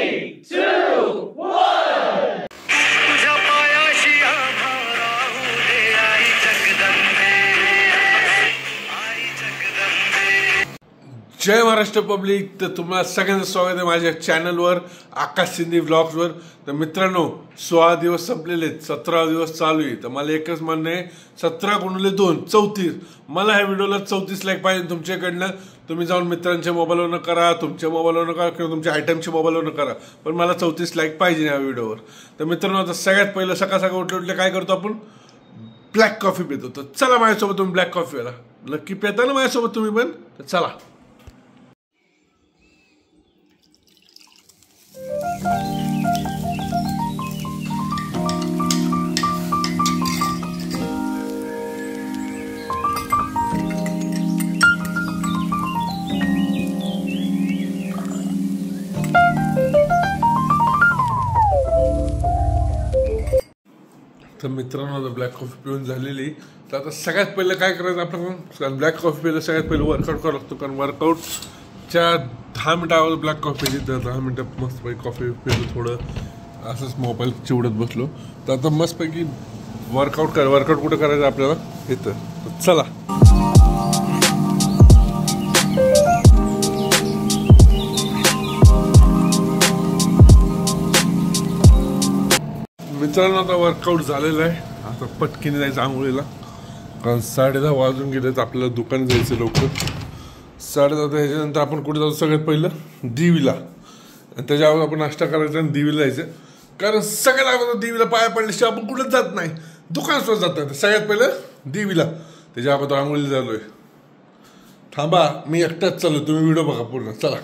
3, 2, 1. जय Maharashtra public. तर तुम्हाला सगळ्यांचं स्वागत आहे माझ्या चॅनलवर आकाश शिंदे व्लॉग्सवर। तर मित्रांनो 16 दिवस संपलेले, 17 दिवस चालू आहे। तर मला एकच म्हणणं आहे, 17 गुणिले 2 34। मला ह्या व्हिडिओला 34 लाईक पाहिजे तुमच्याकडनं। तुम्ही जाऊन मित्रांच्या मोबाईलवरनं करा, तुमच्या मोबाईलवरनं करा किंवा तुमच्या आयटमच्या मोबाईलवरनं करा, पण मला 34 लाईक पाहिजे या व्हिडिओवर। तर मित्रांनो आता सगळ्यात पहिलं सकाळ सकाळ उठले काय करतो आपण, ब्लॅक कॉफी पितो। तर चला माझ्यासोबत तुम्ही ब्लॅक कॉफीला नक्की पिता ना माझ्यासोबत तुम्ही पण। तर चला तर मित्रांनो ब्लॅक कॉफी पिऊन झालेली। तर आता सगळ्यात पहिलं काय करायचं आपण, ब्लॅक कॉफी पिलं सगळ्यात पहिलं वर्कआउट करावं लागतो। कारण वर्कआउटच्या 10 मिनिटावर ब्लॅक कॉफी पिली, तर 10 मिनिटं मस्तपैकी कॉफी पिलं, थोडं असंच मोबाईल चिवडत बसलो। तर आता मस्तपैकी वर्कआउट कुठं करायचं आपल्याला येतं। तर चला मित्रांनो आता वर्कआउट झालेलं आहे। आता पटकीने जायचं आंघोळीला, कारण 10:30 वाजून गेलेत। आपल्याला दुकान जायचं लवकर 10:30। ह्याच्यानंतर आपण कुठे जातो, सगळ्यात पहिलं देवीला, आणि त्याच्यावर आपण नाश्ता करायचा आणि देवीला जायचं। कारण सगळ्यात अगोदर देवीला पाया पडल्याशिवाय आपण कुठेच जात नाही, दुकानासोबत जातात। सगळ्यात पहिलं देवीला, त्याच्या अगोदर आंघोळीला झालोय। थांबा मी एकटाच चाललो, तुम्ही व्हिडिओ बघा पूर्ण। चला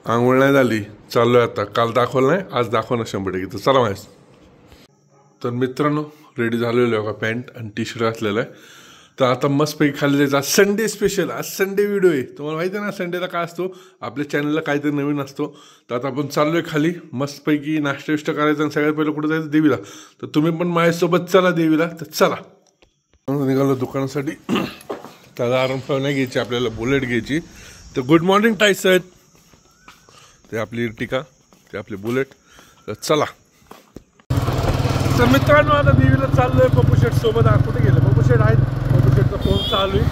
आंघोळ नाही झाली, चाललोय आता। काल दाखवलं नाही, आज दाखवणार 100%। तर चला माहिती। तर मित्रांनो रेडी झालेलो आहे, पॅन्ट आणि टी शर्ट असलेलं आहे। तर आता मस्तपैकी खाली जायचं। आज संडे स्पेशल, आज संडे व्हिडिओ आहे। तुम्हाला माहिती आहे ना संडेला काय असतो, आपल्या चॅनलला काहीतरी नवीन असतो। तर आता आपण चाललोय खाली, मस्तपैकी नाश्ता विष्ट करायचं आणि सगळ्यात पहिलं कुठं जायचं, देवीला। तर तुम्ही पण माझ्यासोबत चला देवीला। तर चला निघालो दुकानासाठी। त्याला R15 नाही घ्यायची आपल्याला, बुलेट घ्यायची। तर गुड मॉर्निंग टायसन, ते आपली इर्टिका, ते आपली बुलेट। तर चला। तर मित्रांनो आता देवीला चाललोय पप्पू शेठ सोबत। कुठे गेले पप्पू शेठ आहेत, पप्पू शेठचा फोन चालू आहे।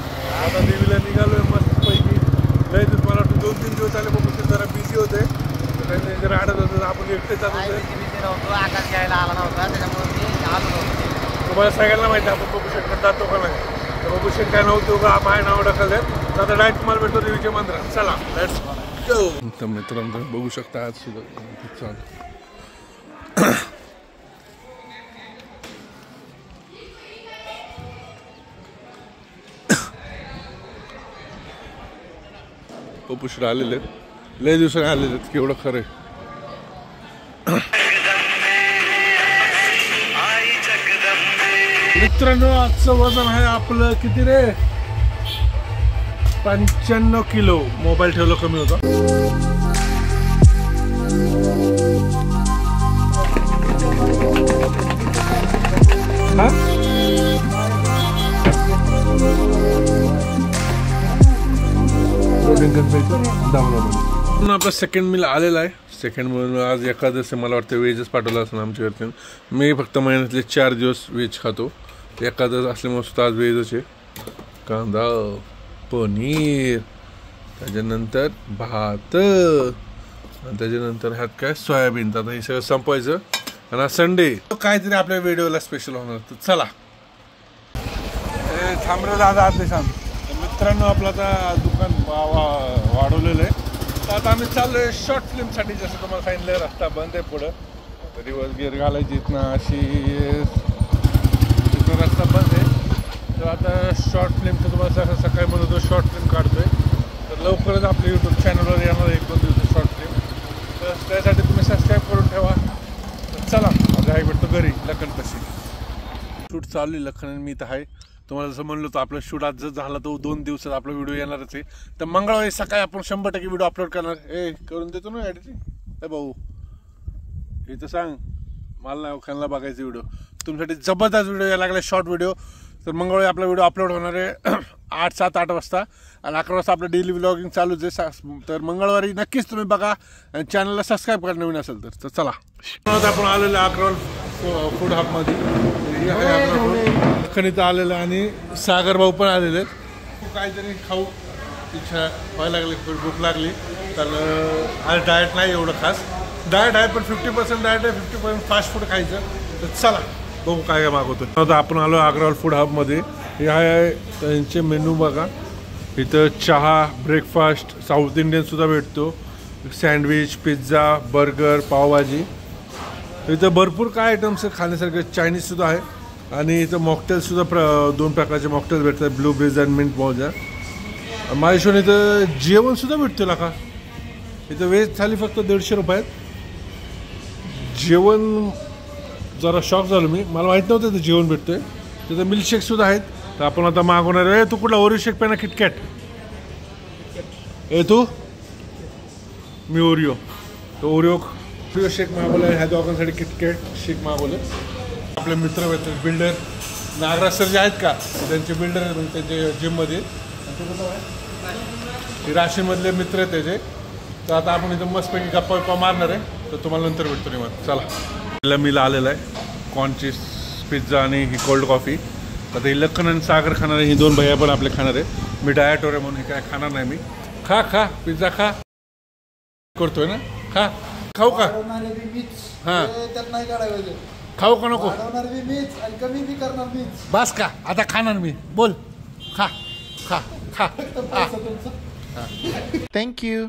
आता देवीला निघालोय मस्तपैकी। लय दिवस, मला वाटतं 2-3 दिवस आले पप्पू शेठ जरा बिझी होते, त्यांनी जरा अडत होतं, आपण एकटे जात होतो। आकाश घ्यायला आला नव्हता, त्याच्यामुळे मी आलो नव्हतो। तुम्हाला सगळ्यांना माहिती आहे आपण पप्पू शेठकडे जातो का नाही। तर पप्पू शेठ काय नव्हतो का, माय नाव ढकलले। तर आता डायरेक्ट तुम्हाला भेटतो देवीच्या मंदिरात। चला लेट्स गो। तर मित्रांनो बघू शकता आज सुद्धा चाल पपुष्ट आलेले, लय दिवसाने आलेले, केवढं खरं आहे। मित्रांनो आजचं वजन आहे आपलं किती रे, 95 किलो। मोबाईल ठेवलं कमी होता। आपला सेकंड मिल आलेला आहे। सेकंड मिल आज एखादं मला वाटतं व्हेजच पाठवलं असं आमच्या घरचे। मी फक्त महिन्यातले 4 दिवस व्हेज खातो, एखादं असल्यामुळे सुद्धा आज व्हेजच आहे। कांदा, पनीर, त्याच्यानंतर भात, त्याच्यानंतर ह्यात काय सोयाबीन। आता हे सगळं संपवायचं, आणि आज संडे काहीतरी आपल्या व्हिडिओला स्पेशल होणार। तर चला थांबलं दादा आत सांग। मित्रांनो आपलं आता दुकान वाढवलेलं आहे। तर आता आम्ही चाललोय शॉर्ट फिल्मसाठी, जसं तुम्हाला सांगितलं रस्ता बंद आहे पुढं, तरी गिर घालायची इथनं अशी, इथं रस्ता बंद आहे। तर आता शॉर्ट फिल्मचं तुम्हाला सकाळी म्हणतो शॉर्ट फिल्म काढतोय। तर लवकरच आपल्या यूट्यूब चॅनलवर येणार 1-2 दिवस शॉर्ट फिल्म। तर त्यासाठी तुम्ही सबस्क्राईब करून ठेवा। तर चला आता आहे भेटतो घरी लखनपाशी। शूट चालू आहे, लखन मी तर आहे। तुम्हाला जसं म्हणलं तर आपलं शूट आज जर झाला तर 2 दिवसात आपला व्हिडिओ येणारच आहे। तर मंगळवारी सकाळी आपण 100% व्हिडिओ अपलोड करणार। करून देतो ना एडिटिंग भाऊ, हे तर सांग मला, खायला बघायचं व्हिडिओ तुमच्यासाठी जबरदस्त व्हिडिओ यायला लागला, शॉर्ट व्हिडिओ। तर मंगळवारी आपला व्हिडिओ अपलोड होणार आहे 8 वाजता आणि 11 वाजता आपलं डेली व्लॉगिंग चालूच आहे. तर मंगळवारी नक्कीच तुम्ही बघा आणि चॅनलला सबस्क्राईब करा नवीन असेल तर. चला आपण आलेलो अकरावल फूड हबमध्ये. खनित आलेलं आणि सागर भाऊ पण आलेले आहेत. काहीतरी खाऊ इच्छा व्हायला लागली, भूक लागली. तर आज डाएट नाही एवढं खास, डाएट आहे पण 50% डाएट आहे, 50% फास्ट फूड खायचं. तर चला बघू काय काय मागवतो. आता आपण आलो अग्रवाल फूड हबमध्ये. हे आहे त्यांचे मेनू बघा. इथं चहा, ब्रेकफास्ट, साऊथ इंडियनसुद्धा भेटतो, सँडविच, पिझ्झा, बर्गर, पावभाजी. इथं भरपूर काय आयटम्स खाण्यासारखे. चायनीजसुद्धा आहे आणि इथं मॉकटेल्ससुद्धा 2 प्रकारचे मॉकटेल्स भेटतात, ब्लू ब्रिज आणि मिंट मॉजा. माझ्या हिशोबाने इथं जेवणसुद्धा भेटतो का. इथं व्हेज थाली फक्त 150 रुपयात. जेवण जरा शॉक झालो मी, मला माहीत नव्हतं इथं जेवण भेटतंय. तिथं मिल्कशेकसुद्धा आहेत. तर आपण आता मागवणार आहे. तू कुठला ओरिओ शेक पेना किटकॅट? तू? मी ओरिओ. तर ओरिओ शेक मागवलं आहे. ह्या दोघांसाठी किटकॅट शेक मागवलं. आपले मित्र भेटतात बिल्डर नागराज सर जे आहेत का, त्यांचे बिल्डर आहेत म्हणजे त्यांचे जिममध्ये. ते राशीमधले मित्र आहेत त्याचे. तर आता आपण इथं मस्तपैकी गप्पा मारणार आहे. तर तुम्हाला नंतर भेटतो निवांत. चला मीला आलेला आहे. कॉर्न चीज पिझ्झा आणि ही कोल्ड कॉफी. आता ही लखन आणि सागर खाणार आहे. ही 2 भैया पण आपले खाणार आहे. मी डायटवर आहे म्हणून हे काय खाणार नाही मी. खा पिझ्झा खा करतोय ना. खाऊ का? हां खाऊ का नको? बस का आता खाणार मी. बोल खा. थँक्यू.